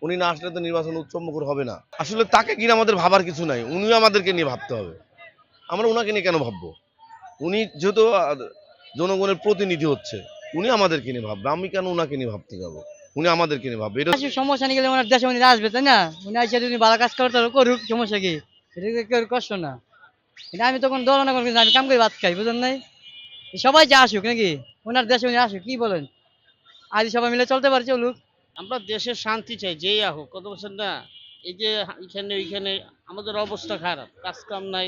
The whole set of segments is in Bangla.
উনি না আসলে তো নির্বাচন উৎসবমুখর হবে না। আসলে তাকে কিনে আমাদের ভাবার কিছু নাই, উনিও আমাদেরকে নিয়ে ভাবতে হবে। আমরা উনাকে নিয়ে কেন ভাববো? উনি যেহেতু জনগণের প্রতিনিধি হচ্ছে, উনি আমাদেরকে নিয়ে ভাববে। আমি কেন উনাকে নিয়ে ভাবতে যাবো? উনি আমাদেরকে নিয়ে ভাববে। এটা আসলে সমস্যা নিয়ে গেলে ওনার দেশে উনি আসবে তাই না? উনি আইসা যদি ভালো কাজ করতে পারে করুক, সমস্যা কি? এটা তো কেউ কষ্ট না। কিন্তু আমি তখন দলনা করে আমি কাম করে ভাত খাই, বুঝলেন নাই? সবাই যে আসুক নাকি? ওনার দেশে উনি আসুক, কি বলেন? আজ সবাই মিলে চলতে পারে, চলুক। আমরা দেশের শান্তি চাই, যেই হোক, কথা বলছেন না? এই যে এখানে ওইখানে আমাদের অবস্থা খারাপ, কাজ কাম নাই,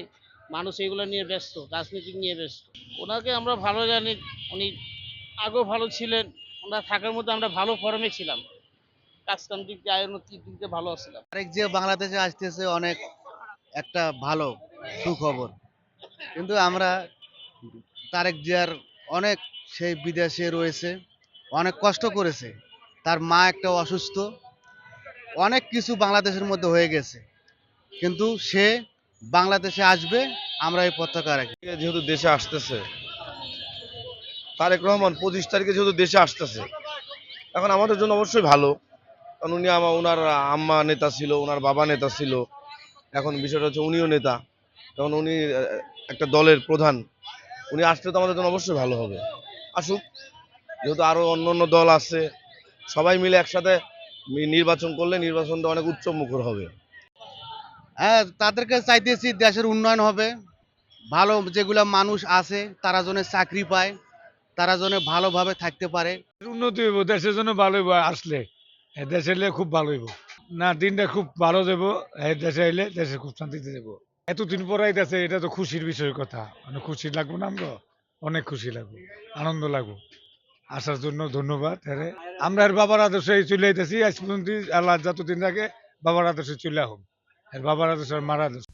মানুষ এগুলো নিয়ে ব্যস্ত, রাজনীতি নিয়ে ব্যস্ত। ওনাকে আমরা ভালো জানি, উনি আগেও ভালো ছিলেন। ওনার থাকার মধ্যে আমরা ভালো ফর্মে ছিলাম, কাজ কাম দিক দিয়ে, আয়ের দিক দিয়ে ভালো ছিলাম। তারেক জিয়া বাংলাদেশে আসতেছে অনেক একটা ভালো সুখবর। কিন্তু আমরা তারেক জিয়ার অনেক সেই বিদেশে রয়েছে, অনেক কষ্ট করেছে। তার মা একটা অসুস্থ, অনেক কিছু বাংলাদেশের মধ্যে হয়ে গেছে। কিন্তু সে বাংলাদেশে আসবে, আমরা এই পতাকা রাখি। যেহেতু দেশে আসতেছে, তারেক রহমান 25 তারিখে যেহেতু দেশে আসতেছে, এখন আমাদের জন্য অবশ্যই ভালো। কারণ উনি ওনার আম্মা নেতা ছিল, ওনার বাবা নেতা ছিল। এখন বিষয়টা হচ্ছে উনিও নেতা। তখন উনি একটা দলের প্রধান। উনি আসলে তো আমাদের জন্য অবশ্যই ভালো হবে। আসুক। যেহেতু আরো অন্য অন্য দল আছে, সবাই মিলে একসাথে নির্বাচন করলে নির্বাচনটা অনেক উচ্চমুখর হবে। হ্যাঁ, তাদেরকে চাইতেছি দেশের উন্নয়ন হবে, ভালো যেগুলা মানুষ আছে তারা যেন চাকরি পায়, তারা যেন ভালোভাবে থাকতে পারে। উন্নতি হইব, দেশের জন্য ভালো হইব। আসলে দেশে এলে খুব ভালো হইব। না, দিনটা খুব ভালো যাব। দেশে এলে দেশে খুব শান্তিতে যাব। এতদিন পর আইতাছে, এটা তো খুশির বিষয়ের কথা। অনেক খুশি লাগবো না আমরা? অনেক খুশি লাগবো, আনন্দ লাগবো। আসার জন্য ধন্যবাদ। আমরা এর বাবার আদর্শে চলে আইতেছি আজ পর্যন্ত। আল্লাহ যতদিন থাকে বাবার আদর্শে চলে হোক, এর বাবার আদর্শ আর মার আদর্শ।